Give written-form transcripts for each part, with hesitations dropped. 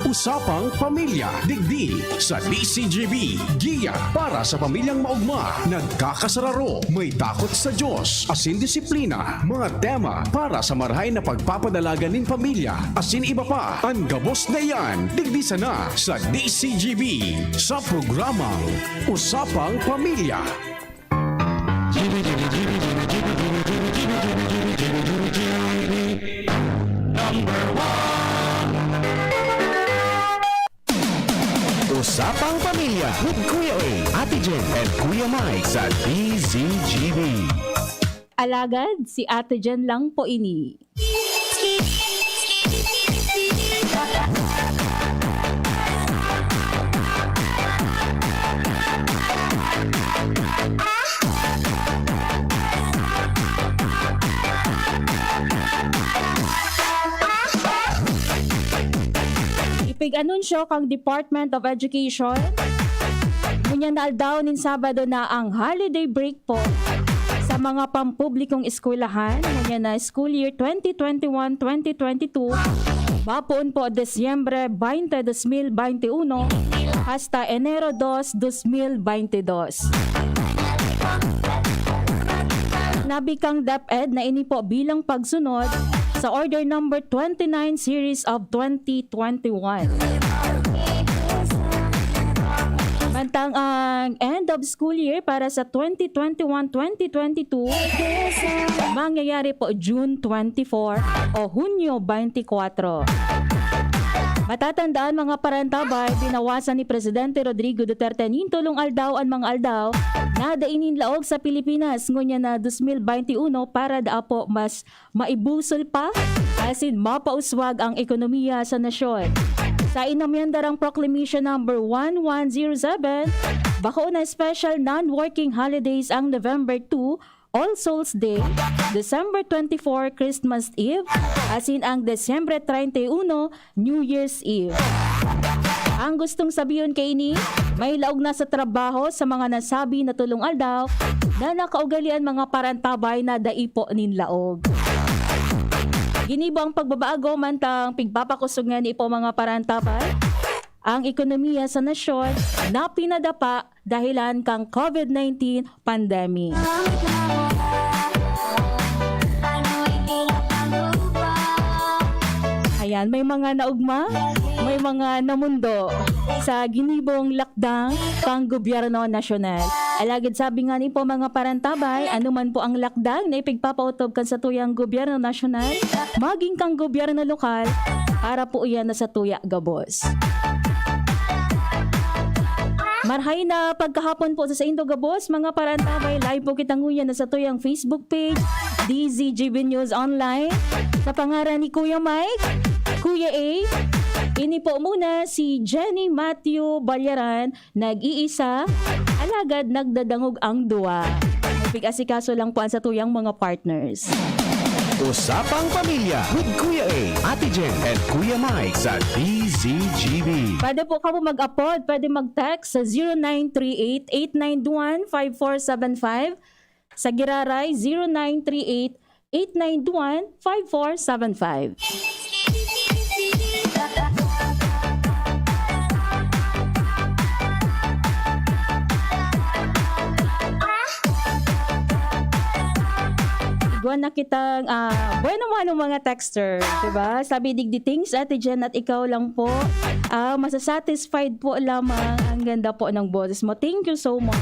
Usapang Pamilya, digdi sa DCGB. Giya para sa pamilyang maugma, nagkakasararo, may takot sa Diyos, asin disiplina, mga tema para sa marahay na pagpapadalaga ng pamilya, asin iba pa. Ang gabos na yan, digdi sana sa DCGB sa programang Usapang Pamilya. Usapang Pamilya with Kuya A, Ate Jen, and Kuya Mike sa DZGB. Alagad, si Ate Jen lang po ini. Ipig-anunsyo kang Department of Education ngunya na aldaw nin Sabado na ang holiday break po sa mga pampublikong eskwelahan ngunya na school year 2021-2022 mapuon po Desyembre 20, 2021 hasta Enero 2, 2022. Nabikang DepEd na ini po bilang pagsunod sa Order Number 29 Series of 2021. Mantang ang end of school year para sa 2021-2022 mangyayari po June 24 o Hunyo 24. Matatandaan mga parantabay, binawasan ni Presidente Rodrigo Duterte nin tulong aldaw ang mga aldaw na dainin laog sa Pilipinas ngunya na 2021 para daapo mas maibusol pa asin mapauswag ang ekonomiya sa nasyon. Sa inamyandarang Proclamation Number 1107, bako na special non-working holidays ang November 2, All Souls Day, December 24, Christmas Eve, asin ang Desyembre 31, New Year's Eve. Ang gustong sabihin kay ni, may laog na sa trabaho sa mga nasabi na tulong aldaw na nakaugalian mga parantabay na daipo nin laog. Ginibo ang pagbabago mantang pigpapakusungan ni po mga parantabay ang ekonomiya sa nasyon na pinadapa dahilan kang COVID-19 pandemic. Ayan, may mga naugma, may mga namundo sa ginibong lakdang pang gobyerno nasyonal. Alagad sabi nga ni po mga parantabay, anuman po ang lakdang na ipigpapautob kan sa tuyang gobyerno nasyonal, maging kang gobyerno lokal, para po iyan na sa tuya gabos. Marhay na pagkahapon po sa Indo Gabos, mga parantabay, live po kitang nguyan na sa tuyang Facebook page, DZGB News Online, sa pangaran ni Kuya Mike, Kuya A. Ini po muna si Jenny Matthew Balyaran, nag-iisa, alagad nagdadangog ang duwa. Pig-asikaso lang po sa tuyang mga partners. Usapang Pamilya with Kuya A, Ate Jen, and Kuya Mike sa DZGB. Pwede po ka po mag-upload, pwede mag-text sa 0938-891-5475, sa Giraray 0938-891-5475. Iguan na kitang bueno mga texter, diba? Sabi digdi things, Ate Jen, at ikaw lang po masasatisfied po lamang. Ang ganda po ng boses mo. Thank you so much.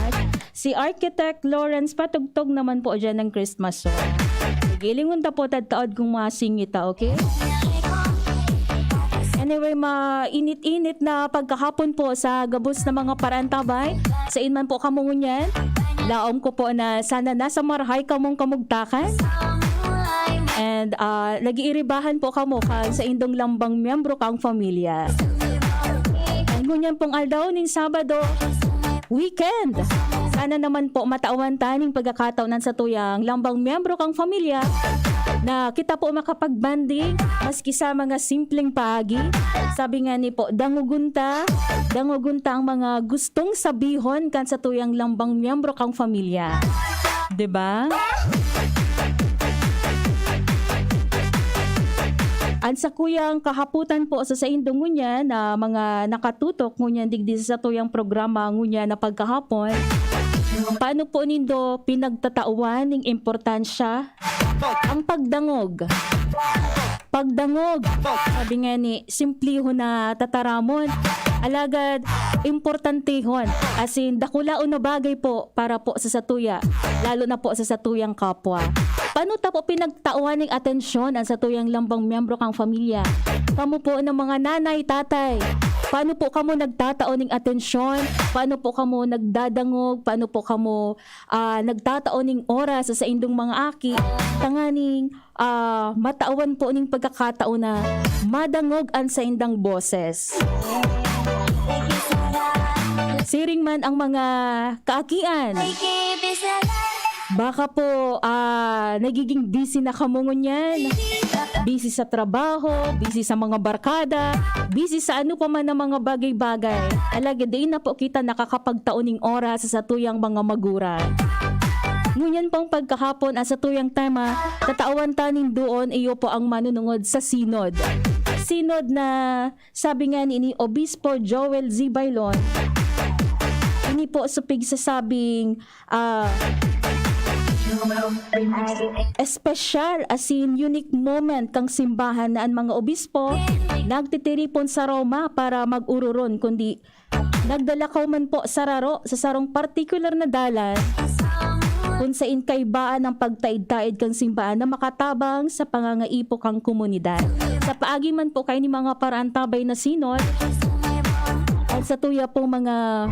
Si Architect Lawrence patugtog naman po dyan ng Christmas song. Gilingon ta po tadtaod kung masingita, okay? Anyway, mainit-init na pagkahapon po sa gabos na mga parantabay. Sa inman po kamungunyan. Laom ko po na sana nasa marahay kamong kamugtakan. And lagi iribahan po kamo kan sa indong lambang miyembro kang pamilya. And ngunyan pong aldaw ning Sabado, weekend. Sana naman po matauhan taning pagkakataonan sa tuyang lambang miyembro kang pamilya na kita po makapagbanding maski sa mga simpleng paagi. Sabi nga ni po, dangugunta ang mga gustong sabihon kan sa tuyang lambang miyembro kang pamilya. 'Di ba? Ansa kuyang kahaputan po sa indong ngunya na mga nakatutok ngunya digdi sa tuyang programa ngunya na pagkahapon. Paano po nindo pinagtatauan ng importansya ang pagdangog? Pagdangog, sabi nga ni, simpliho na tataramon. Alagad, importantehon. As in, dakulaon na bagay po para po sa satuya. Lalo na po sa satuyang kapwa. Paano ta po pinagtauhan ng atensyon ang satuyang lambang miyembro kang pamilya? Kamu po ng mga nanay, tatay. Paano po kamo nagtataon ng atensyon? Paano po kamo nagdadangog? Paano po kamo nagtataon ng oras sa indong mga aki? Tanganing matauan po ning pagkakataon na madangog ang sa indang boses. Siring man ang mga kaakian. Baka po nagiging busy na kamungon yan. Busy sa trabaho, busy sa mga barkada, busy sa ano pa man ng mga bagay-bagay. Alaga din na po kita nakakapagtaon ng oras sa tuyang mga maguran. Ngunyan pang pagkahapon sa tuyang tema, tatawan tanin doon iyo po ang manunungod sa sinod. Sinod na sabi nga ni Obispo Joel Z. Bailon, ini po supig sa sabing espesyal as in unique moment kang simbahan na ang mga obispo nagtitiripon sa Roma para mag-ururon kundi nagdalakaw man po sa raro sa sarong particular na dalan kung sain kaibaan ang pagtaid-taid kang simbahan na makatabang sa pangangaipo kang komunidad. Sa paagi man po kayo ni mga paraantabay na sinod at sa tuya po mga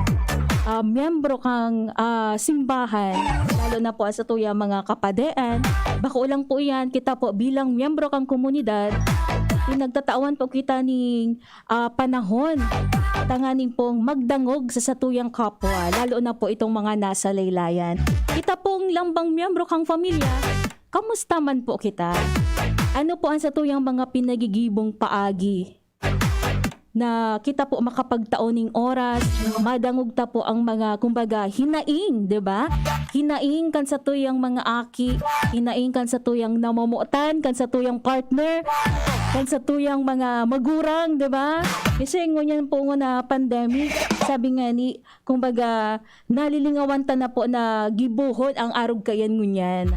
miyembro kang simbahan, lalo na po sa tuya mga kapadean, baka ulang po yan, kita po bilang miyembro kang komunidad, pinagtatawan po kita ning panahon, tanganin pong magdangog sa satuyang kapwa, lalo na po itong mga nasa laylayan. Kita pong lambang miyembro kang pamilya, kamusta man po kita? Ano po ang satuyang mga pinagigibong paagi? Na kita po makapagtaoning oras, madangog ta po ang mga, kumbaga, hinaing, di ba? Hinaing kan sa tuyang mga aki, hinaing kan sa tuyang namumutan, kan sa tuyang partner, kan sa tuyang mga magurang, di ba? Kasi ngunyan po na pandemic, sabi nga ni, kumbaga, nalilingawan ta na po na gibuhon ang arog kayan ngunyan.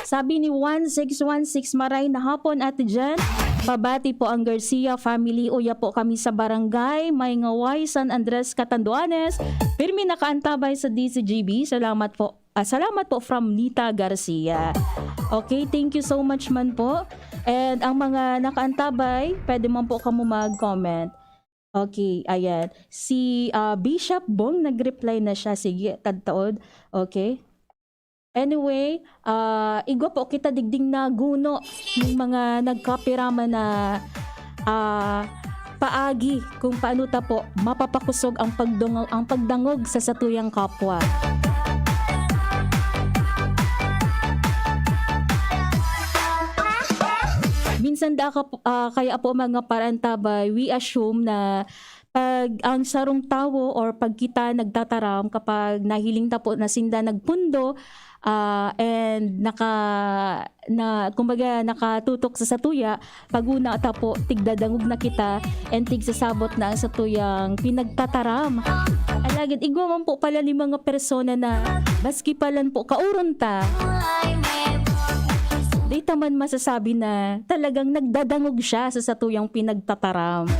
Sabi ni 1616 maray na hapon ate dyan. Pabati po ang Garcia family. Uya po kami sa barangay Maingaway, San Andres, Catanduanes. Pirmi nakaantabay sa DCGB. Salamat po. Salamat po from Nita Garcia. Okay, thank you so much man po. And ang mga nakaantabay, pwede man po kamo mag-comment. Okay, ayan. Si Bishop Bong nag-reply na siya. Sige, tadtaod. Okay. Anyway, igwa po kita digding na guno ng mga nagkapirama na paagi kung paano ta po mapapakusog ang pagdangog sa satuyang kapwa. Minsan kaya po mga parantabay, we assume na pag ang sarong tawo or pag kita nagtataram kapag nahiling ta po na sinda nagpundo and kumbaga nakatutok sa satuya, paguna ta po tigdadangog na kita and tigsasabot na ang satuyang pinagtataram. Alagad igwa man po pala ni mga persona na baski palan po kauron ta. Di taman masasabi na talagang nagdadangog siya sa satuyang pinagtataram.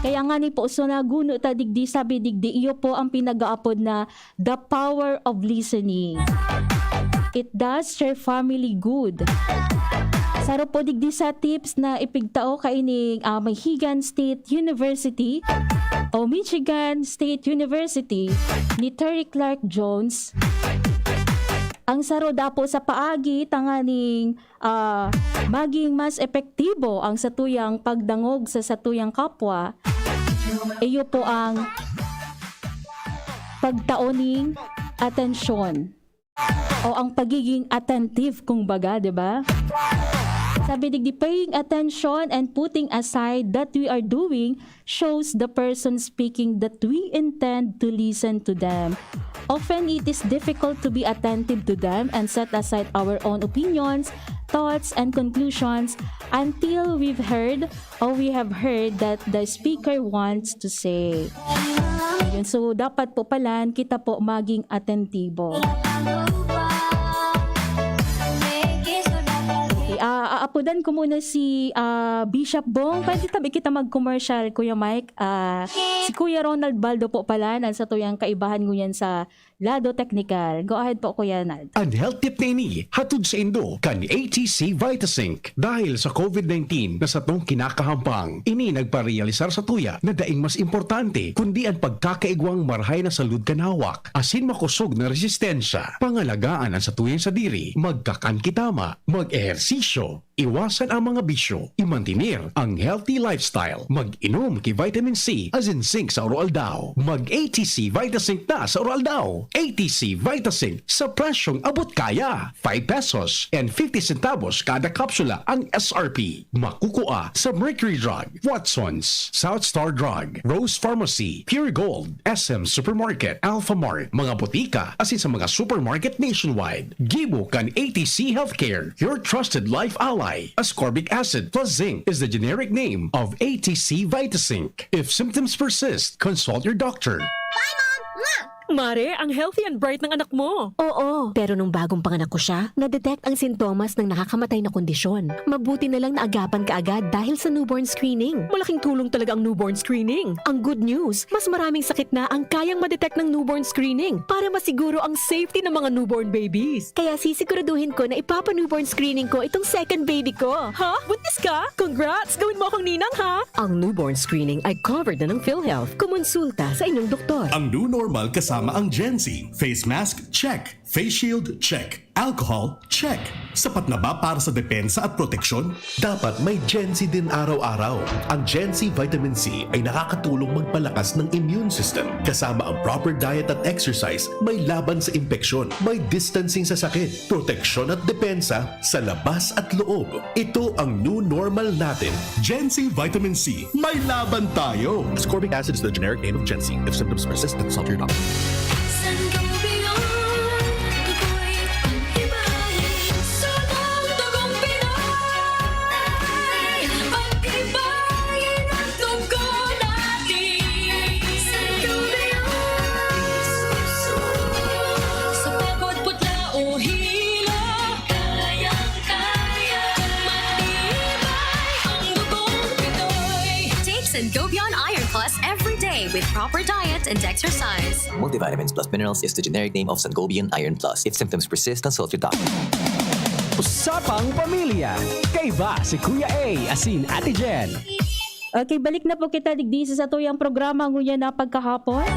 Kaya nga ni po, so naguno ta digdi, sabi digdi, iyo po ang pinag-aapod na the power of listening. It does your family good. Saro po digdi sa tips na ipigtao kaining Michigan State University o Michigan State University ni Terry Clark Jones. Ang saro dapo sa paagi tanganing maging mas epektibo ang satuyang pagdangog sa satuyang kapwa. Iyo po ang pagtaoning atensyon o ang pagiging attentive kung baga, di ba? Sabi digdi, paying attention and putting aside that we are doing shows the person speaking that we intend to listen to them. Often it is difficult to be attentive to them and set aside our own opinions, thoughts, and conclusions until we have heard that the speaker wants to say. Ayun, so dapat po pala kita po maging atentibo. Aapudan ko muna si Bishop Bong. Pwede tabi kita mag-commercial, Kuya Mike. Si Kuya Ronald Baldo po pala, nasa tuyang kaibahan ngunyan sa Lado Technical. Go ahead po, Kuya Ronald. Ang health tip na ini, hatod sa Indo, kan ATC Vitasync. Dahil sa COVID-19 na sa tong kinakahampang, ini nagparealisar sa tuya na daing mas importante kundi ang pagkakaigwang marhay na salud kanawak, asin makusog na resistensya, pangalagaan ang sa tuyang sa diri, magkakan kitama, mag-ehersisyo, iwasan ang mga bisyo, imantinir ang healthy lifestyle, mag-inom ki vitamin C as in zinc sa Oroaldao, mag-ATC Vitasync na sa Oroaldao. ATC Vitasync sa presyong abot kaya, 5 pesos and 50 centavos kada kapsula ang SRP. Makukuha sa Mercury Drug, Watsons, South Star Drug, Rose Pharmacy, Pure Gold, SM Supermarket, Alpha Mart, mga botika asin sa mga supermarket nationwide. Gibo kan ATC Healthcare, your trusted life ally. Ascorbic acid plus zinc is the generic name of ATC Vitasync. If symptoms persist, consult your doctor. Mare, ang healthy and bright ng anak mo. Oo, pero nung bagong panganak ko siya, na-detect ang sintomas ng nakakamatay na kondisyon. Mabuti na lang naagapan kaagad dahil sa newborn screening. Malaking tulong talaga ang newborn screening. Ang good news, mas maraming sakit na ang kayang ma-detect ng newborn screening para masiguro ang safety ng mga newborn babies. Kaya sisiguraduhin ko na ipapa-newborn screening ko itong second baby ko. Ha? Buntis ka? Congrats! Gawin mo akong ninang, ha? Ang newborn screening ay covered na ng PhilHealth. Kumonsulta sa inyong doktor. Ang new normal kasama ang Gen-Z. Face mask, check. Face shield, check. Alcohol, check. Sapat na ba para sa depensa at proteksyon? Dapat may Gen-Z din araw-araw. Ang Gen-Z Vitamin C ay nakakatulong magpalakas ng immune system. Kasama ang proper diet at exercise, may laban sa impeksyon, may distancing sa sakit, proteksyon at depensa sa labas at loob. Ito ang new normal natin. Gen-Z Vitamin C. May laban tayo! Ascorbic acid is the generic name of Gen-Z. If symptoms persist, consult your doctor. Sangobion Iron Plus every day with proper diet and exercise. Multivitamins plus minerals is the generic name of Sangobion Iron Plus. If symptoms persist, consult your doctor. Usapang Pamilya. Kaiba si Kuya A asin Ate Jen. Okay, balik na po kita digdi sa tuyang programa ngunyan na pagkahapon.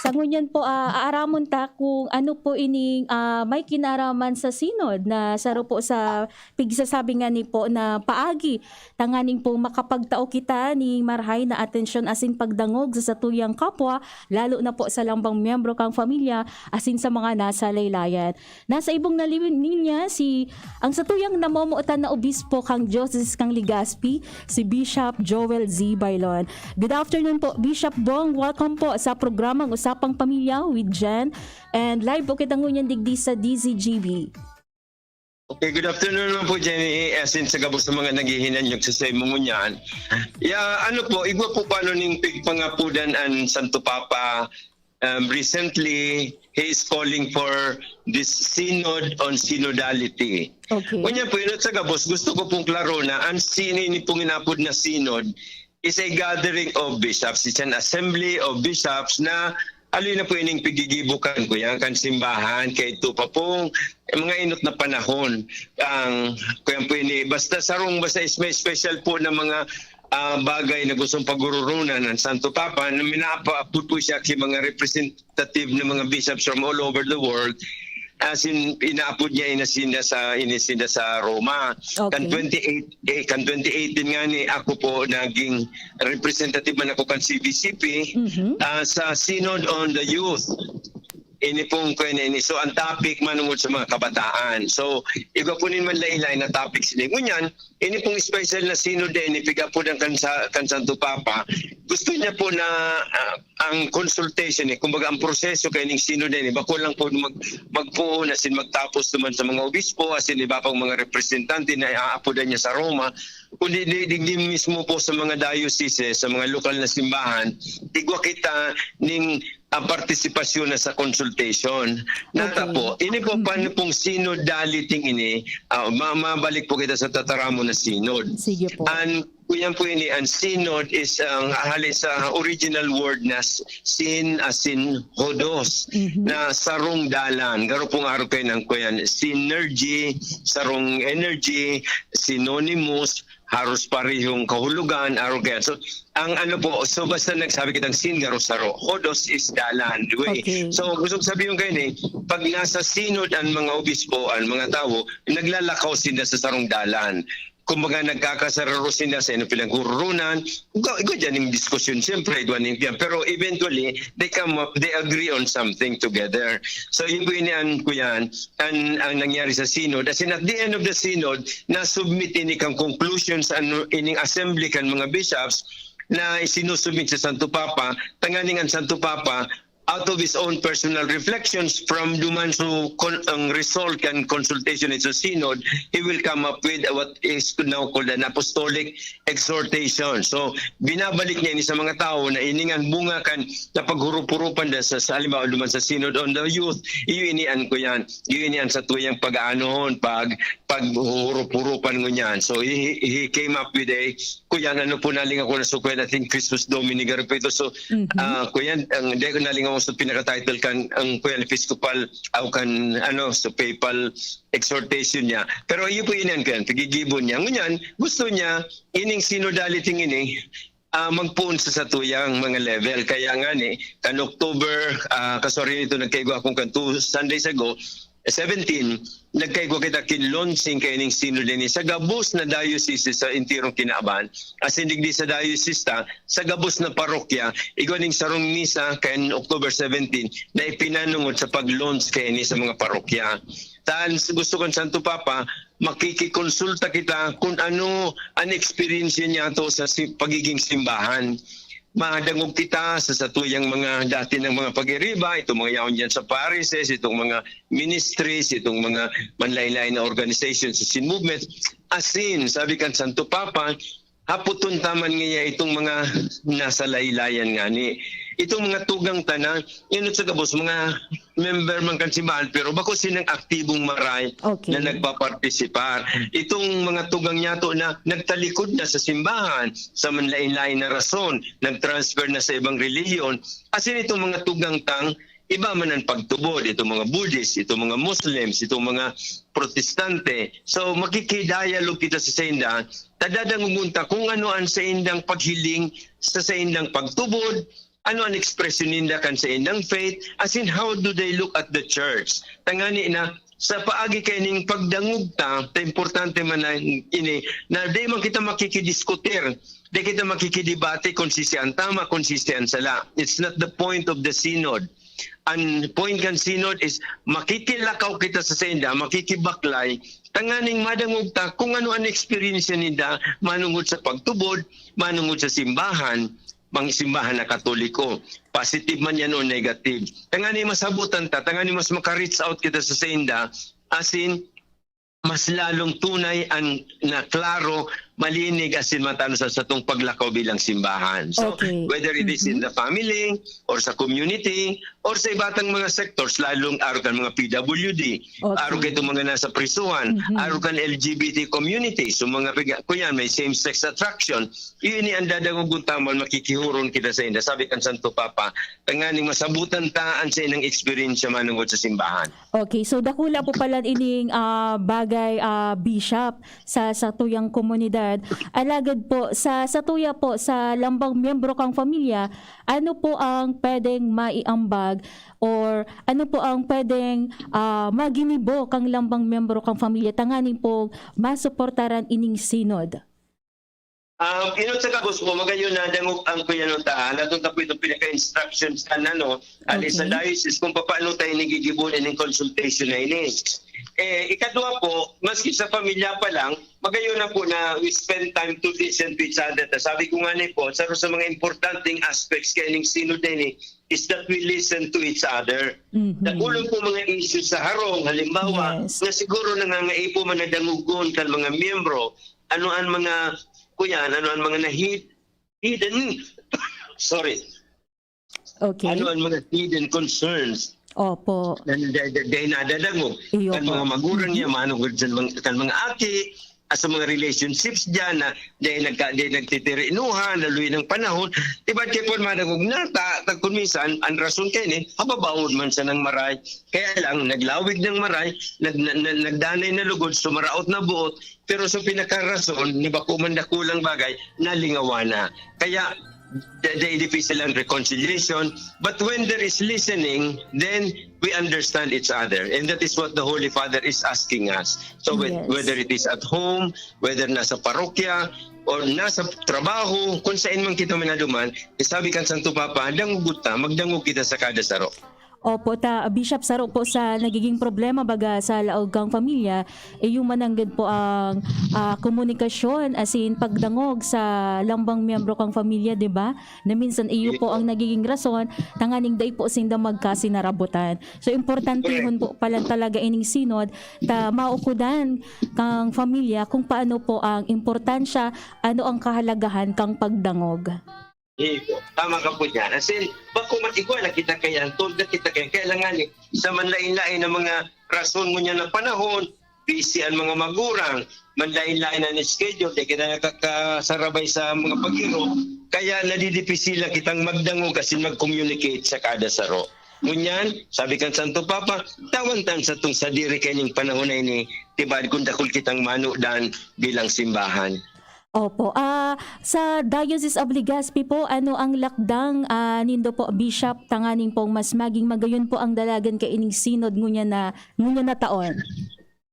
Sa ngunyan po, aaramon ta kung ano po ining may kinaraman sa sinod na saro po sa pigsasabi nga ni po na paagi. Tanganing po makapagtao kita ni marhay na atensyon asin pagdangog sa satuyang kapwa, lalo na po sa lambang miyembro kang pamilya asin sa mga nasa laylayan. Nasa ibong naliwin niya ang satuyang namomuotan na obispo kang Joseph kang Ligaspi, si Bishop Joel Z. Bailon. Good afternoon po, Bishop Bong. Welcome po sa programang Usapang Pamilya with Jen. And live po kita ngunyan digdi sa DZGB. Okay, good afternoon naman po, Jenny. Asin sa gabos sa mga naghihinan yung sa mo niyan. Ano po, igwa po paano ning pigpangapudan ang Santo Papa. Recently, he is calling for this synod on synodality. Okay. Kunya po, yun sa gabos, gusto ko pong klaro na ang sini pong inapod na synod is a gathering of bishops. It's an assembly of bishops na alin na po ining pigigibukan ko yan kan simbahan kay ito pa pong mga inot na panahon ang kuyan po ini basta sarong basta may special po na mga bagay na gustong pagururunan ng Santo Papa na minapaapod po siya kay mga representative na mga bishops from all over the world. As in, inaapod niya inisinda sa Roma. Okay. Kan 2018 nga ni ako po naging representative man ako kan CBCP sa Synod on the Youth. ini pong ini. So ang topic manungod sa mga kabataan. So iga po man laylay na topic sila. Ngunyan, ini pong special na sinod ini piga po ng Santo Papa. Gusto niya po na ang consultation kumbaga ang proseso kay ning sinod ini bako lang po magpuo na sin magtapos naman sa mga obispo asin iba pang mga representante na aapodan niya sa Roma kundi di mismo po sa mga diocese sa mga lokal na simbahan tigwa kita ning ang partisipasyon na sa consultation. Nata po, ini po paano pong synod daliting ini, mabalik po kita sa tataramo na synod. Sige po. Kuyan po ini, ang synod is ang halin sa original word na sin asin hodos, na sarong dalan. Garo pong araw kayo ng kuyan, synergy, sarong energy, synonymous, haros parehong kahulugan, arrogant. So, ang so basta nagsabi kitang sin, garo saro. Hodos is dalan. Okay. So, gusto ko sabihin kayo pag nasa sinod ang mga obispo, ang mga tao, naglalakaw sila sa sarong dalan. Kumbaga nagkakasararo sila sa pinaghurunan. Ikaw dyan yung diskusyon, siyempre, pero eventually, they agree on something together. So yun po inian ko yan, ang nangyari sa synod. As in, at the end of the synod, na-submit ini kang conclusions ining assembly kan mga bishops na isinusubmit sa Santo Papa, tanganing ang Santo Papa, out of his own personal reflections from duman so ang result kan consultation sa synod, he will come up with what is now called an apostolic exhortation. So binabalik niya ini sa mga tao na iningan bunga kan na paghurup-hurupan sa halimbawa duman sa synod on the youth, iinian ko yan. Iinian sa tuyang pag-aanon, paghurup-hurupan ko yan. So he came up with kuyan ano po naling ako na sukuyan ating Christus Domini Garpeto. So kuyan ang de ko naling ako sa pinaka-title kan ang kuyan episcopal au kan sa papal exhortation niya. Pero iyo po inan kan pagigibon niya. Ngunyan gusto niya ining synodality ini magpuon sa satuyang mga level. Kaya nga kan October kasori nito nagkaigo akong kan 2 Sundays ago 17, nagkaigwa kita kinlonsing kay ning synod ni sa gabos na diocese sa intirong Kinaaban. As indigdi sa diocese sa gabos na parokya, igwa ning sarong misa kay October 17 na ipinanungod sa pag-launch kay ni sa mga parokya. Tan gusto kon Santo Papa, makikikonsulta kita kung ano ang experience niya to sa pagiging simbahan. Madangog kita sa satuyang mga dati ng mga pag-iriba, itong mga yaon dyan sa parishes, itong mga ministries, itong mga manlaylay na organizations sa sin movement. Asin, sabi kan Santo Papa, haputon taman ngayon itong mga nasa laylayan nga ni. Itong mga tugang tanan, yun sa kabos, mga member man kan simbahan, pero bako sinang aktibong maray na nagpapartisipar. Itong mga tugang niya to na nagtalikod na sa simbahan sa manlain-lain na rason, nagtransfer na sa ibang reliyon. Asin itong mga tugang tang, iba man ang pagtubod, itong mga Buddhist, itong mga Muslims, itong mga Protestante. So makikidialog kita sa inda, tadadang umunta kung ano ang sa indang paghiling, sa indang pagtubod, ano ang ekspresyon nila kan sa indang faith, as in how do they look at the church. Tangani na sa paagi kay ning pagdangog ta importante man na ini na di man kita makikidiskutir, di kita makikidebate kung sisiyan tama, kung sisiyan sala. It's not the point of the synod. Ang point kan synod is makikilakaw kita sa senda, makikibaklay, tanganing madangog ta kung ano ang experience nila manungod sa pagtubod, manungod sa simbahan, mga simbahan na Katoliko. Positive man yan o negative. Tangani masabutan ta, tangani mas maka-reach out kita sa senda, asin mas lalong tunay ang na klaro, malinig asin matano sa atong paglakaw bilang simbahan. So whether it is in the family or sa community or sa ibatang mga sectors, lalong arugan mga PWD, arugan itong mga nasa prisuhan, arugan LGBT community, so mga kuyan may same-sex attraction, yun ang dadagong taman makikihuron kita sa inda. Sabi kan Santo Papa, tanganing masabutan taan sa inang experience manungod sa simbahan. Okay, so dakula po pala ining bagay bishop sa tuyang komunidad. Alagad po sa tuya po sa lambang miyembro kang pamilya, ano po ang pwedeng maiambag or ano po ang pwedeng maginibo kang lambang miyembro kang pamilya tanganin po masuportaran ining synod? Inot sa kabos mo, magayon na dangog ang kuya no ta, natong tapo itong pinaka-instructions sa ali sa diocese kung paano tayo nagigibunin ng consultation na ini. Ikadua po, maski sa pamilya pa lang, magayon na po na we spend time to listen to each other. Sabi ko nga po, sa mga importanteng aspects kaya ng synod na ini, is that we listen to each other. Nagulong po mga issues sa harong, halimbawa, Yes. na siguro nangangaipo man na dangugon kan mga miyembro, ano ang mga kuyan, ano ang mga hidden, sorry, Okay. ano ang mga hidden concerns Opo. dahil nadadangog. Iyo Kan po. mga magulang niya, manungod sa mga aki, sa mga relationships dyan na dahil nagtitirinuhan, laloy ng panahon, diba kaya po managog na, kung minsan, ang rason kayo ni, hababawod man sa ng maray. Kaya lang, naglawig ng maray, nagdanay na lugod, sumaraot na buot, pero sa pinakarason, ni ba kulang bagay, nalingawa na. Kaya, the difficult and reconciliation, but when there is listening, then we understand each other, and that is what the Holy Father is asking us. So Yes. whether it is at home, whether nasa parokya or nasa trabaho, kung saan man kita manaduman, sabi kan Santo Papa, dangog ta, magdangog kita sa kada saro. Opo, Bishop, saro po sa nagiging problema baga sa laog kang pamilya, yung mananggad po ang komunikasyon as in pagdangog sa lambang miyembro kang pamilya, di ba? Na minsan iyo po ang nagiging rason, tanganing day po sinda magkasinarabutan. So importante yun po pala talaga ining synod, maukudan kang pamilya kung paano po ang importansya, ano ang kahalagahan kang pagdangog. Tama ka po dyan. As in, bako matigwa na kita kaya, told na kita kaya, kailangan sa manlain-lain ng mga rason mo niya na panahon, busy ang mga magurang, manlain-lain na schedule, di kita nakakasarabay sa mga paghiro, kaya nadidipisilan kitang magdango kasi mag-communicate sa kada saro. Ngunyan, sabi kan Santo Papa, tawantan sa itong sadiri kanyang panahon na ini, tibad kung dakul kitang manudan bilang simbahan. Opo. Sa Diocese of Legazpi po, ano ang lakdang nindo po, Bishop, tanganing pong mas maging magayon po ang dalagan kay ining synod ngunya na taon?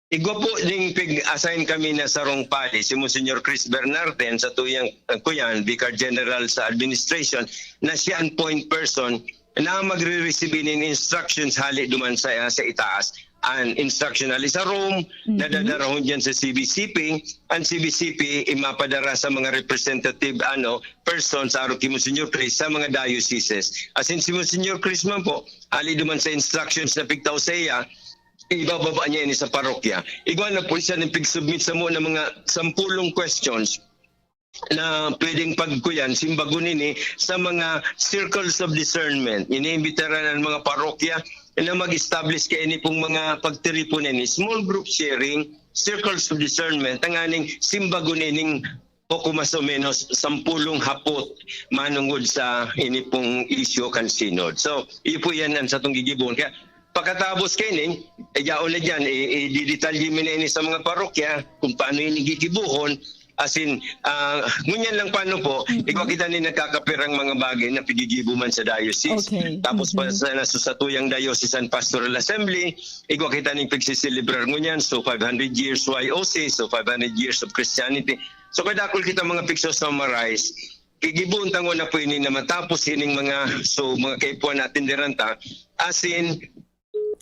Igwa po ding pig-assign kami na sarong pali si Monsignor Chris Bernarden sa tuyang kuyan, Vicar General sa Administration, na siya ang point person na magre-receive ng instructions hali duman sa itaas. An instruction ali sa Rome, nadadarahon dyan sa CBCP, ang CBCP imapadara sa mga representative persons sa Aruki Monsignor Chris sa mga dioceses. As in si Monsignor Chris man po, ali duman sa instructions na pigtaw sa iya, ibababa niya ini sa parokya. Igwan na po siya ng pig-submit sa mo ng mga 10 questions na pwedeng pagkuyan, simbagunin sa mga circles of discernment. Iniimbitaran ng mga parokya na mag-establish kaya ini pong mga pagtiripon ni small group sharing, circles of discernment, ang aning simbagunin poko mas o menos 10 hapot manungod sa ini pong isyo kan synod. So, iyo po yan ang sa itong gigibon. Kaya pagkatapos kainin, yaon na dyan, i-detalye mo na ini sa mga parokya kung paano ini gigibuhon. As in, ngunyan lang paano po, ikaw kita ni nagkakapirang mga bagay na pigigibo man sa diocese. Okay. Tapos pa sa nasusatuyang Diocesan Pastoral Assembly, ikaw kita ni pagsisilibrar ngunyan. So 500 years YOC, so 500 years of Christianity. So kadakol kita mga picture summarize. Kigibon tango na po ini na matapos ining mga kaipuan natin diranta. As in,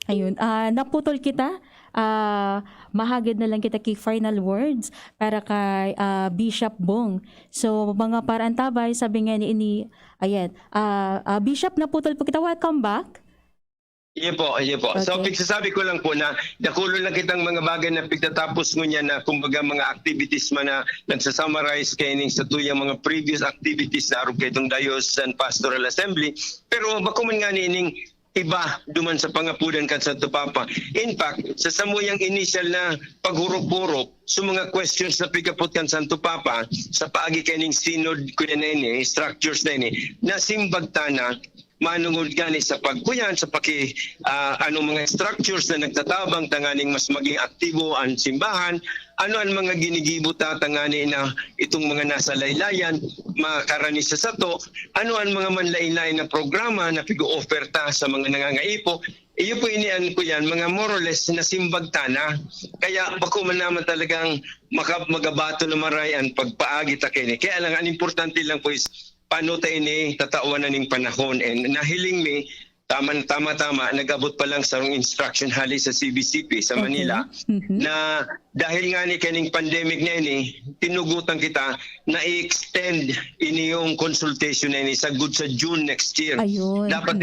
Ayun, naputol kita. Mahagad na lang kita kay final words para kay Bishop Bong. So mga parantabay, sabi nga ni ayan, Bishop, naputol po kita. Welcome back. Iyo po. Okay. So, pigsasabi ko lang po na nakulo lang kitang mga bagay na pigtatapos mo niya na kumbaga mga activities man na nagsasummarize kayo sa tuyang mga previous activities na aron kayong Diocesan Pastoral Assembly. Pero bako man nga nining iba duman sa pangapudan kan Santo Papa. In fact, sa samuyang initial na paghurop-hurop sa mga questions na pigapot kan Santo Papa sa paagi kaning synod ko na ini, structures na ini, nasimbagtana manungod gani sa pagkuyan sa mga structures na nagtatabang tanganing mas maging aktibo ang simbahan, ano ang mga ginigibuta tangani na itong mga nasa laylayan makarani sa sato, ano ang mga manlain-lain na programa na pigo-oferta sa mga nangangaipo, iyo po inian ko yan, mga more or less na simbagtana. Kaya bako man naman talagang magabato na marayan pagpaagi ta kini. Kaya lang, ang importante lang po is, paano tayo ni tatawan na ning panahon. And nahiling mi, tama, nag-abot pa lang sa instruction hali sa CBCP sa Manila na dahil nga ni kaning pandemic na ini, tinugutan kita na i-extend ini yung consultation na ini sa June next year. Ayun. Dapat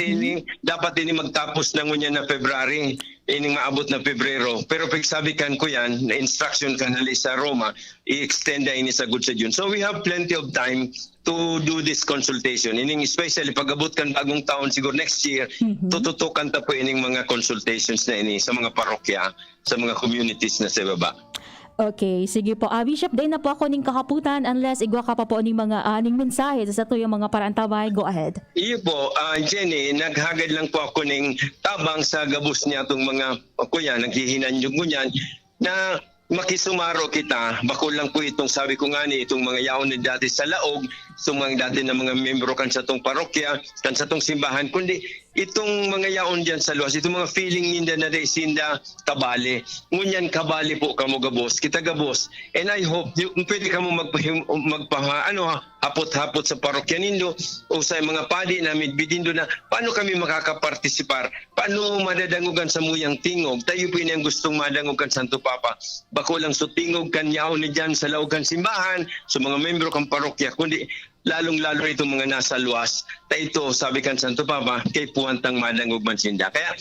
ini magtapos na ngunya na February, ining maabot na Pebrero. Pero pagsabikan ko yan, na instruction ka hali sa Roma, i-extend na ini sa June. So we have plenty of time to do this consultation. Ining especially pag-abot kan bagong taon siguro next year, tututukan ta po ining mga consultations na ini sa mga parokya, sa mga communities na sa baba. Okay, sige po. Bishop, day na po ako ning kakaputan unless igwa ka pa po ning mga ning mensahe sa tuyong mga parantabay. Go ahead. Iyo po, Jenny, naghagad lang po ako ning tabang sa gabos niya itong mga kuya, naghihinanyog mo niyan, na makisumaro kita. Bako lang po itong sabi ko nga ni, itong mga yaon na dati sa laog, itong mga dati na mga membro kan sa itong parokya, kan sa itong simbahan, kundi itong mga yaon dyan sa luwas, itong mga feeling ninda na sinda kabali. Ngunyan kabali po kamo gabos, kita gabos. And I hope, pwede ka mo hapot-hapot sa parokya nindo o sa mga padi namin bidindo na paano kami makakapartisipar, paano madadangugan sa muyang tingog. Tayo po yung gustong madangugan Santo Papa. Bako lang so tingog kan yaon ni dyan sa laogan simbahan, sa mga membro kang parokya, kundi lalong-lalo itong mga nasa luwas. Ito, sabi kan Santo Papa, kay puwantang madangog man sinda. Kaya,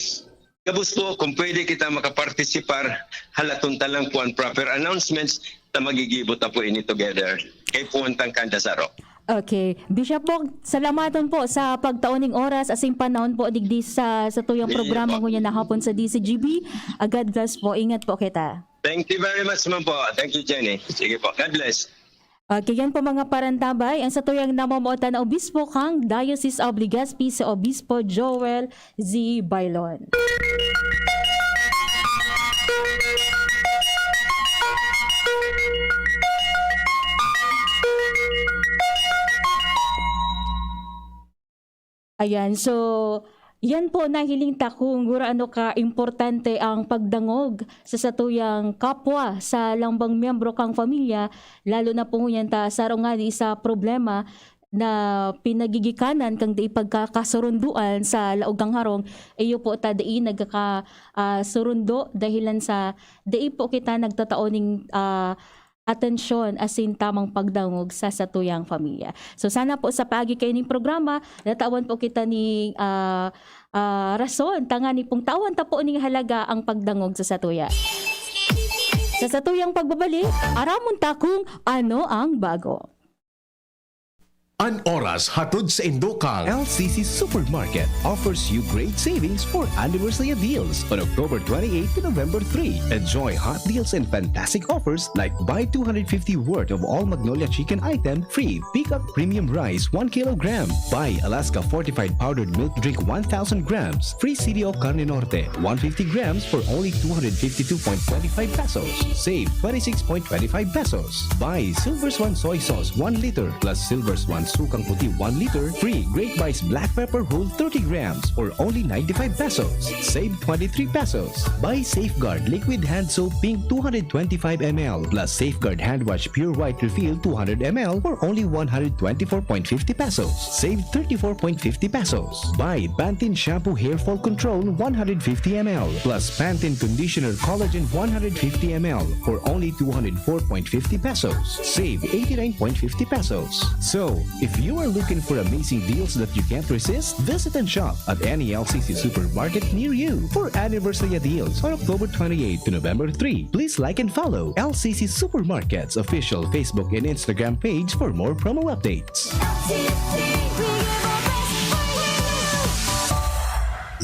gabos po, kung pwede kita makapartisipar, halatunta lang po ang proper announcements na magigibot na po ini together. Kay puwantang kanda saro. Okay. Bishop po, salamatan po sa pagtaoning oras asing panahon po digdi sa tuyong programa ko niya na hapon sa DCGB. God bless po. Ingat po kita. Thank you very much, ma'am po. Thank you, Jenny. Sige po. God bless. Okay, yan po mga parantabay. Ang sa tuyang namamuota na obispo kang Diocese of Legazpi si Obispo Joel Z. Bailon. Ayan, so yan po nahiling ta kung ano ka importante ang pagdangog sa satuyang kapwa sa lambang miyembro kang pamilya, lalo na po yan ta sarong nga di sa problema na pinagigikanan kang di pagkakasurunduan sa laogang harong, iyo po ta di nagkakasurundo dahilan sa di po kita nagtataoning atensyon asin tamang pagdangog sa satuyang pamilya. So sana po sa paagi kayo ning programa, natawan po kita ni rason, tanga ni pong tawan ta po ning halaga ang pagdangog sa satuya. Sa satuyang pagbabalik, aramon ta kung ano ang bago. An oras hatod sa Indokang. LCC Supermarket offers you great savings for anniversary deals on October 28 to November 3. Enjoy hot deals and fantastic offers like buy 250 worth of all Magnolia chicken item free. Pick up premium rice 1 kilogram. Buy Alaska fortified powdered milk drink 1,000 grams. Free CDO Carne Norte 150 grams for only 252.25 pesos. Save 26.25 pesos. Buy Silver Swan soy sauce 1 liter plus Silver Swan sukang puti 1 liter, free Great Bites black pepper whole 30 grams for only 95 pesos. Save 23 pesos. Buy Safeguard liquid hand soap pink 225 ml plus Safeguard hand wash pure white refill 200 ml for only 124.50 pesos. Save 34.50 pesos. Buy Pantene shampoo hair fall control 150 ml plus Pantene conditioner collagen 150 ml for only 204.50 pesos. Save 89.50 pesos. So, if you are looking for amazing deals that you can't resist, visit and shop at any LCC supermarket near you for anniversary deals on October 28 to November 3. Please like and follow LCC Supermarket's official Facebook and Instagram page for more promo updates.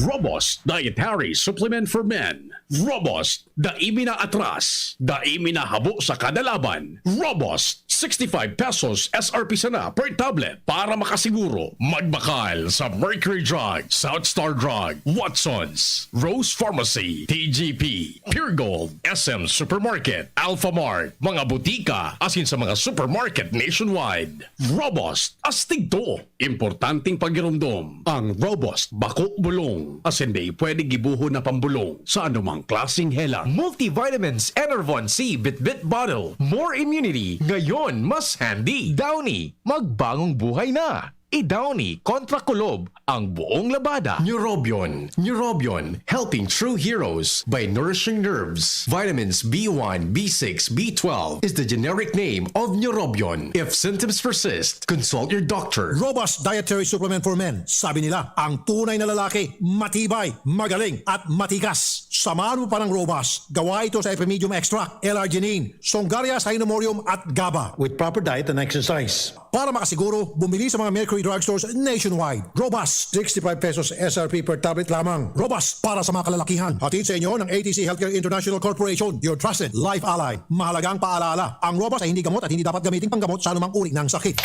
Robust Dietary Supplement for Men. Robust, daimi na atras, daimi na habo sa kada laban. Robust, 65 pesos SRP sana per tablet para makasiguro. Magbakal sa Mercury Drug, South Star Drug, Watsons, Rose Pharmacy, TGP, Pure Gold, SM Supermarket, Alpha Mart, mga butika, asin sa mga supermarket nationwide. Robust, astig to. Importanteng pagirumdom. Ang Robust, bako bulong. Asin di pwede gibuho na pambulong sa anumang klaseng helang. Multivitamins Enervon C Bit-Bit Bottle. More immunity. Ngayon, mas handy. Downy, magbagong buhay na. I-Downy kontra kulob ang buong labada. Neurobion. Neurobion, helping true heroes by nourishing nerves. Vitamins B1, B6, B12 is the generic name of Neurobion. If symptoms persist, consult your doctor. Robust dietary supplement for men. Sabi nila, ang tunay na lalaki, matibay, magaling, at matikas. Samahan mo pa ng Robust. Gawa ito sa Epimedium Extract, L-arginine, Songaria Cynomorium at GABA. With proper diet and exercise. Para makasiguro, bumili sa mga Mercury drugstores nationwide. Robust, 65 pesos SRP per tablet lamang. Robust para sa mga kalalakihan. Hatid sa inyo ng ATC Healthcare International Corporation, your trusted life ally. Mahalagang paalala, ang Robust ay hindi gamot at hindi dapat gamitin panggamot sa anumang uri ng sakit.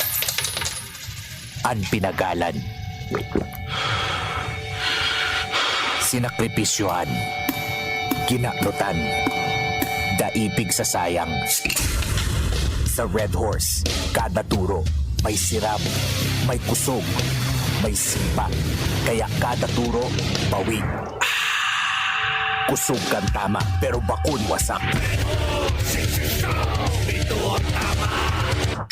Ang pinagalan. Sinakripisyohan. Ginaklutan. Daipig sa sayang. Sa Red Horse, kada turo, may sirap, may kusog, may sipa. Kaya kada turo, bawig. Kusog kang tama, pero bakun wasak.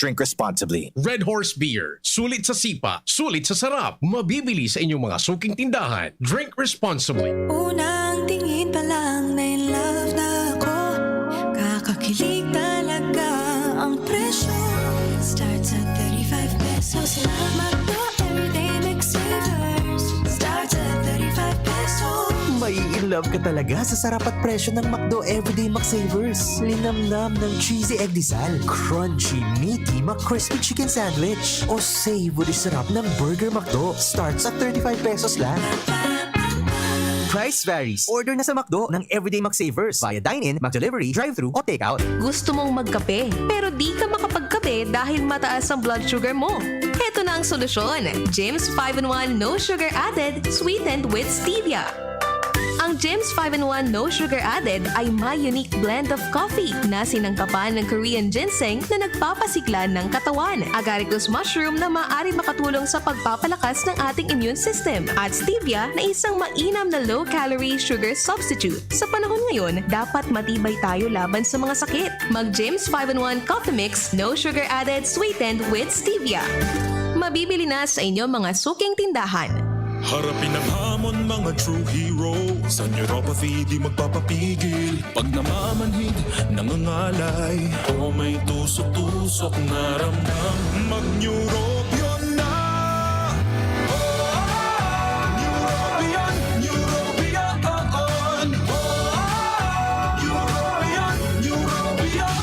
Drink responsibly. Red Horse Beer. Sulit sa sipa, sulit sa sarap. Mabibili sa inyong mga suking tindahan. Drink responsibly. Unang tingin pa lang na in love na ako. Kakakilig talaga ang presyo. Starts at 35 pesos lang. Magdo everyday McSavers. Starts at 35 pesos. May in love ka talaga sa sarap at presyo ng McDo Everyday McSavers. Linamnam ng cheesy egg disal, crunchy, meaty McCrispy chicken sandwich, o savory sarap ng Burger McDo. Starts at 35 pesos lang. Price varies. Order na sa McDo ng Everyday McSavers via dine-in, McDelivery, drive-thru o take-out. Gusto mong magkape, pero di ka makapagkape dahil mataas ang blood sugar mo. Heto na ang solusyon. James 5-in-1 No Sugar Added, sweetened with stevia. Ang James 5-in-1 No Sugar Added ay may unique blend of coffee na sinangkapan ng Korean ginseng na nagpapasigla ng katawan, agaricus mushroom na maaari makatulong sa pagpapalakas ng ating immune system, at stevia na isang mainam na low-calorie sugar substitute. Sa panahon ngayon, dapat matibay tayo laban sa mga sakit. Mag James 5-in-1 Coffee Mix No Sugar Added, sweetened with stevia. Mabibili na sa inyong mga suking tindahan. Harapin ang hamon, mga true hero. Sa neuropathy di magpapapigil. Pag namamanhid, nangangalay, o may tusok-tusok na ramdam, mag-Neurobion na. Neurobion, Neurobion on. Neurobion, Neurobion.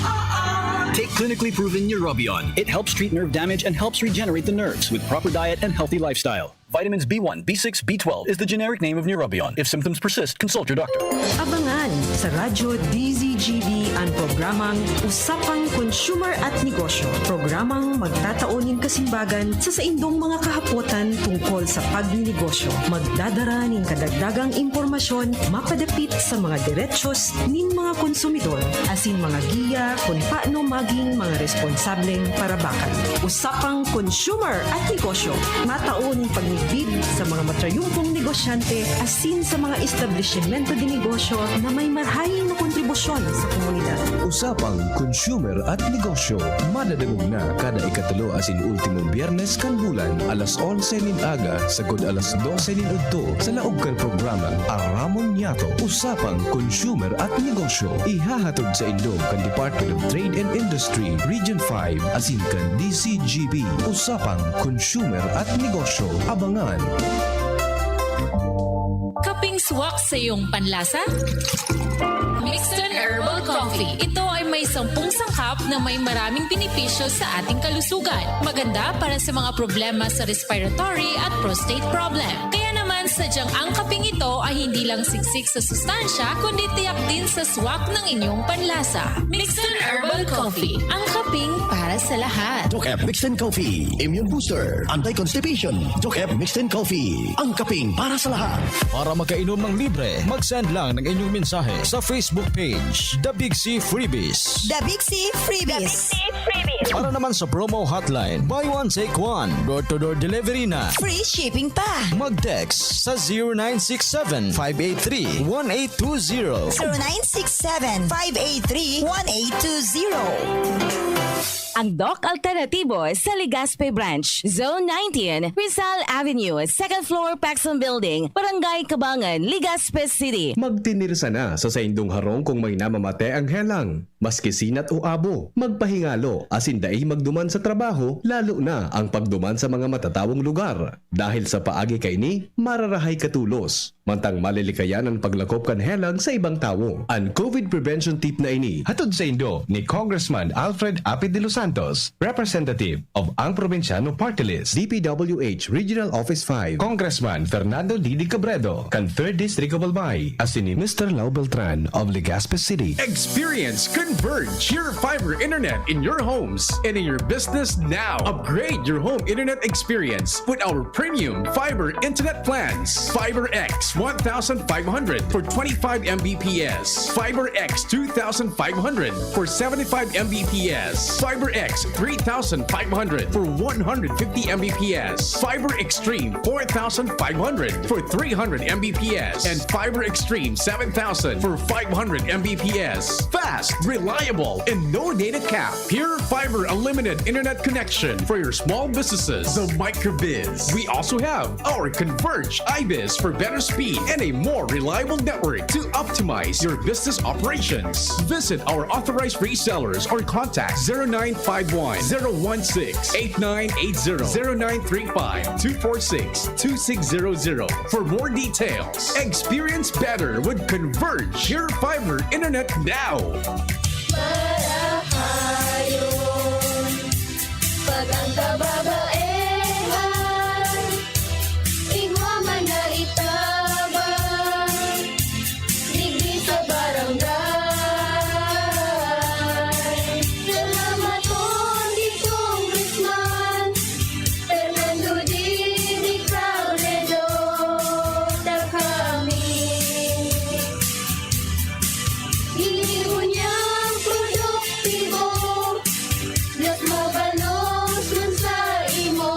Take clinically proven Neurobion. It helps treat nerve damage and helps regenerate the nerves with proper diet and healthy lifestyle. Vitamins B1, B6, B12 is the generic name of Neurobion. If symptoms persist, consult your doctor. Abangan sa Radyo DZGB ang programang Usapang Consumer at Negosyo. Programang magtataunin kasimbagan sa saindong mga kahapotan tungkol sa pagninegosyo. Magdadara ng kadagdagang impormasyon mapadapit sa mga diretsyon nin mga konsumidor asin mga giya kung paano maging mga responsableng parabakan. Usapang Consumer at Negosyo. Mataunin pagninegosyo bid sa mga matrayumpong negosyante asin sa mga establishmento de negosyo na may marhaying na kontribusyon sa komunidad. Usapang Consumer at Negosyo. Madadagog na kada ikatulo asin ultimong Biyernes kan bulan alas 11 nin aga sagod alas 12 nin udto sa laog kan programa Aramon Yato. Usapang Consumer at Negosyo. Ihahatod sa indong kan Department of Trade and Industry Region 5 asin kan DCGB. Usapang Consumer at Negosyo. Abangan. Kaping swak sa iyong panlasa? Mixton Herbal Coffee. Ito ay may 10 sangkap na may maraming benepisyo sa ating kalusugan. Maganda para sa mga problema sa respiratory at prostate problem. Kaya Kaya naman sadyang ang kaping ito ay hindi lang siksik sa sustansya kundi tiyak din sa swak ng inyong panlasa. Mixton Herbal Coffee, ang kaping para sa lahat. Jokep Mixed Coffee, Immune Booster, Anti-Constipation. Jokep Mixed Coffee, ang kaping para sa lahat. Para makainom ng libre, mag-send lang ng inyong mensahe sa Facebook page, The Big C Freebies. The Big C Freebies. Para naman sa promo hotline, buy one take one, door-to-door delivery na. Free shipping pa. Mag-text sa 0967-583-1820. 0967-583-1820. Ang Doc Alternatibo sa Legazpi Branch, Zone 19, Rizal Avenue, 2nd floor, Paxson Building, Barangay Kabangan, Legazpi City. Magtinirsa na sa saindong harong kung may namamate ang helang. Maski sinat o abo, magpahingalo asin daig magduman sa trabaho, lalo na ang pagduman sa mga matatawong lugar. Dahil sa paagi kay ni, mararahay katulos. Mantang malilikayan ang paglakop kan helang sa ibang tao. Ang COVID prevention tip na ini, hatod sa indo ni Congressman Alfred Apid de Los Santos, representative of ang Provinciano Party List, DPWH Regional Office 5, Congressman Fernando Didi Cabredo, kan 3rd District of Albay, asin ni Mr. Lau Beltran of Legazpi City. Experience Converge, your fiber internet in your homes and in your business now. Upgrade your home internet experience with our premium fiber internet plans. Fiber X 1,500 for 25 Mbps. Fiber X 2,500 for 75 Mbps. Fiber X 3,500 for 150 Mbps. Fiber Extreme 4,500 for 300 Mbps. And Fiber Extreme 7,000 for 500 Mbps. Fast, reliable, and no data cap. Pure Fiber Unlimited Internet Connection for your small businesses. The Microbiz. We also have our Converge iBiz for better speed and a more reliable network to optimize your business operations. Visit our authorized resellers or contact 0951 016 8980 0935 246 2600 for more details. Experience better with Converge your fiber internet now. Marahayon, pag ang kababaehan, igwa man na itabang, digdi sa barangay. Salamat po di Congressman Fernando Didi Cabredo, na kami iliw niyang produktibo, at mabalos man sa imo.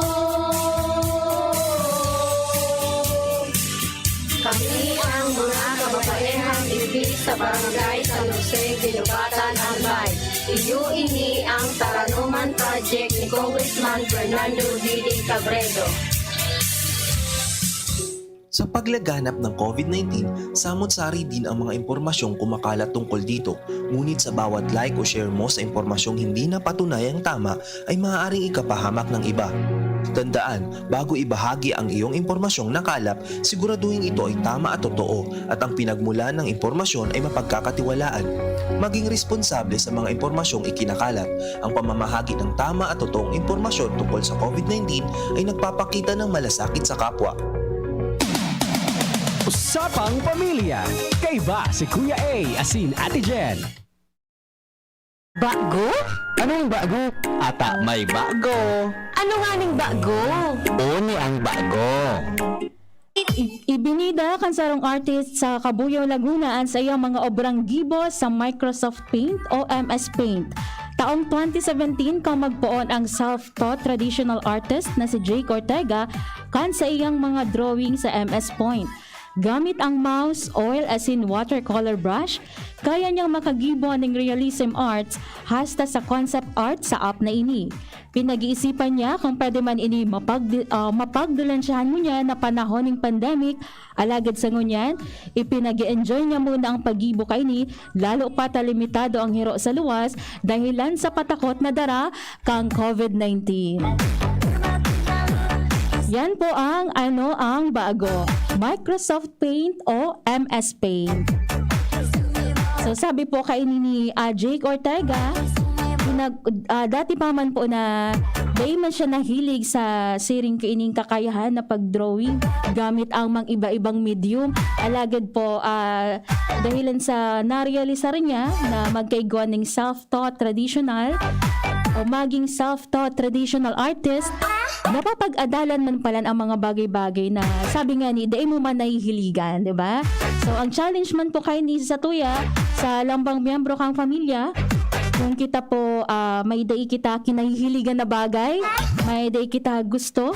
Kami ang mga kababaehang ibig sa barangay San Jose, Dilugatan, Albay. Iyo ini ang Taranuman Project ni Congressman Fernando Didi Cabredo. Sa paglaganap ng COVID-19, samot-sari din ang mga impormasyong kumakalat tungkol dito. Ngunit sa bawat like o share mo sa impormasyong hindi napatunayang tama ay maaaring ikapahamak ng iba. Tandaan, bago ibahagi ang iyong impormasyong nakalap, siguraduhin ito ay tama at totoo at ang pinagmulan ng impormasyon ay mapagkakatiwalaan. Maging responsable sa mga impormasyong ikinakalat. Ang pamamahagi ng tama at totoong impormasyon tungkol sa COVID-19 ay nagpapakita ng malasakit sa kapwa. Usapang Pamilya. Kaiba si Kuya A asin Ate Jen. Bago? Anong bago? Ata may bago. Ano nga ning bago? Uni ang bago. Ibinida kan sarong artist sa Cabuyao, Laguna sa iyang mga obrang gibo sa Microsoft Paint o MS Paint. Taong 2017 kang magpoon ang self-taught traditional artist na si Jake Ortega kan sa iyang mga drawing sa MS Paint. Gamit ang mouse, oil asin watercolor brush, kaya niyang makagibo ng realism arts hasta sa concept art sa app na ini. Pinag-iisipan niya kung pwede man ini mapagdulansyahan mo niya na panahon ng pandemic, alagad sa ngunyan, ipinag-enjoy niya muna ang pagibo kay ni, lalo pa limitado ang hiro sa luwas dahilan sa patakot na dara kang COVID-19. Yan po ang ang bago, Microsoft Paint o MS Paint. So sabi po kay ni Jake Ortega, dati pa man po na Dahil man siya nahilig sa siring kaining kakayahan na pag-drawing gamit ang mga iba-ibang medium. Alagad po, dahilan sa narealisar niya na magkaigwa ng self-taught traditional o maging self-taught traditional artist, napapag-adalan man pala ang mga bagay-bagay na sabi nga ni, dahil mo man nahihiligan, di ba? So, ang challenge man po kay ni Satuya sa lambang miyembro kang pamilya, kung kita po may dai kita kinahihiligan na bagay, may dai kita gusto,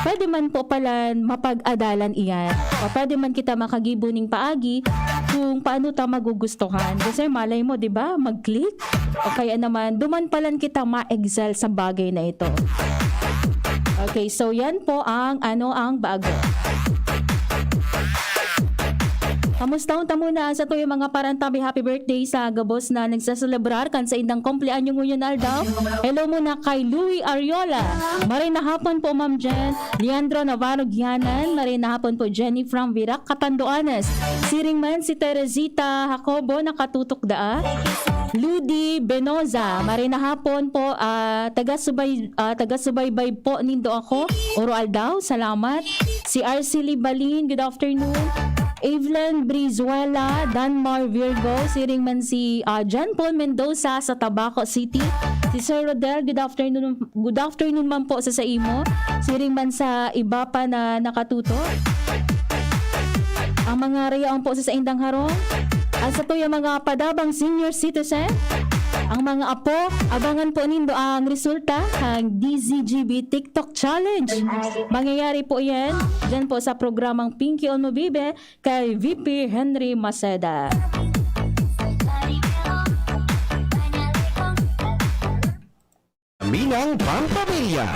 pwede man po pala mapag-adalan iyan. O pwede man kita makagibuning paagi kung paano ta magugustuhan. Kasi malay mo, di ba, mag-click. O kaya naman, duman palan kita ma-excel sa bagay na ito. Okay, so yan po ang bago. Kamusta muna sa to yung mga parantabi happy birthday sa gabos na nagsaselebrar kan sa indang kumpleanyo ngayon aldaw. Hello muna kay Louie Ariola. Maray na hapon po Ma'am Jen. Leandro Navarro Gianan. Maray na hapon po Jenny from Virac, Catanduanes. Siring man si Teresita Jacobo nakatutok daa. Ludi Benoza. Maray na hapon po taga-subaybay po nindo ako. Oro aldaw. Salamat. Si Arcely Balin. Good afternoon. Evelyn Brizuela, Danmar Virgo, siring man si John Paul Mendoza sa Tabaco City. Si Sir Rodel, good afternoon man po sa imo. Siring man sa iba pa na nakatuto. Ang mga rayaon po sa indang harong. At sa to yung mga padabang senior citizen. Ang mga apo, abangan po nindo ang resulta ng DZGB TikTok Challenge. Mangyayari po yan dyan po sa programang Pinky on Mobibe kay VP Henry Maceda. Minang Pampamilya.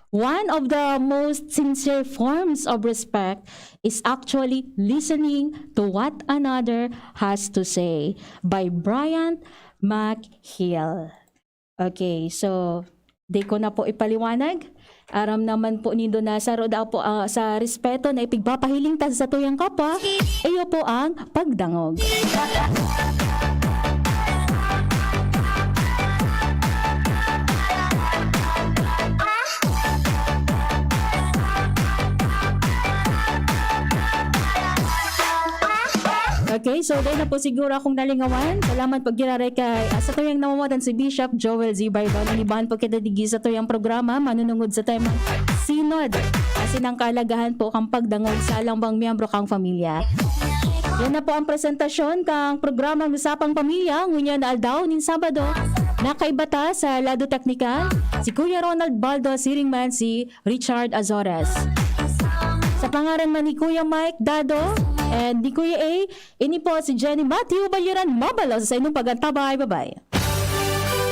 One of the most sincere forms of respect is actually listening to what another has to say by Bryant McHale. Okay, so di ko na po ipaliwanag. Aram naman po nindo na sa roda po sa respeto na ipigpapahiling ta sa tuyang kapwa. Iyo po ang pagdangog. Okay, so dahil na po siguro akong nalingawan. Salamat pag giraray kay sa tuyang namamatan si Bishop Joel Z. Baydon. Ang ibahan po kita digi sa tuyang programa, manunungod sa tema Sinod. Kasi nang kalagahan po kang pagdangog sa lambang miyembro kang pamilya. Yan na po ang presentasyon kang programang Usapang Pamilya, ngunya na aldaw nin Sabado. Nakaibata sa Lado Teknikal, si Kuya Ronald Baldo, siring man si Richard Azores. Sa pangaran man ni Kuya Mike Dado, and di Kuya A, ini po si Jenny Matthew Bayaran Mabalo sa inyong pagantabay. Bye-bye.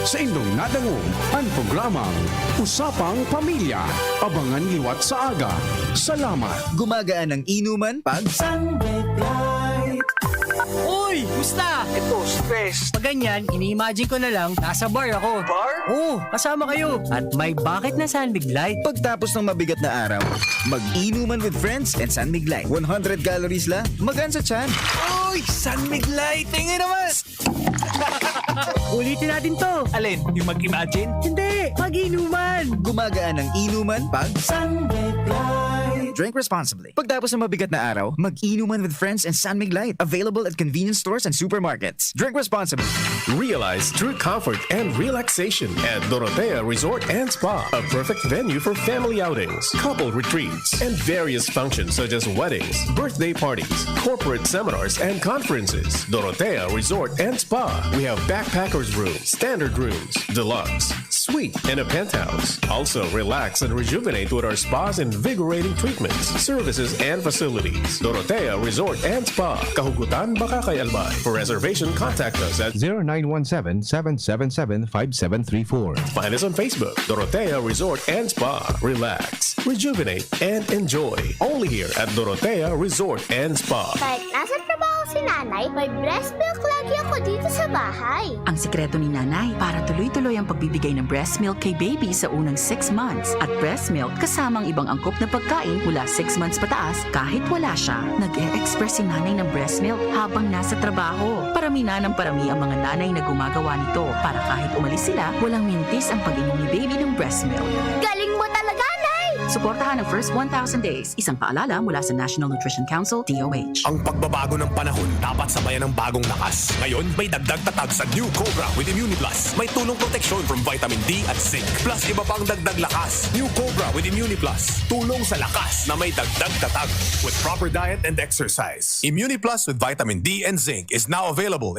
Sa inyong nadangog ang programang Usapang Pamilya. Abangan liwat sa aga. Salamat. Gumagaan ng inuman pag Sunlight. Uy! Musta? Ito, stress. Pag ganyan, ini-imagine ko na lang, nasa bar ako. Bar? Oo, kasama kayo. At may bucket na Sunbig Light. Pagtapos ng mabigat na araw, mag-inuman with friends and Sunbig Light. 100 calories lang, magaan sa tiyan. Uy! Sunbig Light! Tingin naman! Ulitin natin to. Alin? Yung mag-imagine? Hindi! Mag-inuman! Gumagaan ng inuman pag Sunbig Light. Drink responsibly. Pagtapos ng mabigat na araw, mag-inuman with friends and Sunbig Light. Available at convenience stores and supermarkets. Drink responsibly. Realize true comfort and relaxation at Dorotea Resort and Spa, a perfect venue for family outings, couple retreats, and various functions such as weddings, birthday parties, corporate seminars, and conferences. Dorotea Resort and Spa. We have backpackers rooms, standard rooms, deluxe, suite, and a penthouse. Also, relax and rejuvenate with our spas and invigorating treatments, services, and facilities. Dorotea Resort and Spa. Kahugutan, Bakakay, Albay. For reservation, contact us at 0917-777-5734. Find us on Facebook, Dorotea Resort and Spa. Relax, rejuvenate, and enjoy. Only here at Dorotea Resort and Spa. Kahit nasa trabaho si nanay, may breast milk lagi ako dito sa bahay. Ang sikreto ni nanay para tuloy-tuloy ang pagbibigay ng breast milk kay baby sa unang 6 months at breast milk kasamang ibang angkop na pagkain mula 6 months pataas kahit wala siya. Nag-e-express si nanay ng breast milk habang nasa trabaho. Parami na ng parami ang mga nanay na gumagawa nito para kahit umalis sila, walang mintis ang pag-inom ni baby ng breast milk. Galing mo talaga, Nay! Suportahan ang first 1,000 days. Isang paalala mula sa National Nutrition Council, DOH. Ang pagbabago ng panahon dapat sabayan ng bagong lakas. Ngayon, may dagdag tatag sa New Cobra with ImmuniPlus. May tulong proteksyon from vitamin D at zinc. Plus iba pang dagdag lakas. New Cobra with ImmuniPlus. Tulong sa lakas na may dagdag tatag with proper diet and exercise. ImmuniPlus with vitamin D and zinc is now available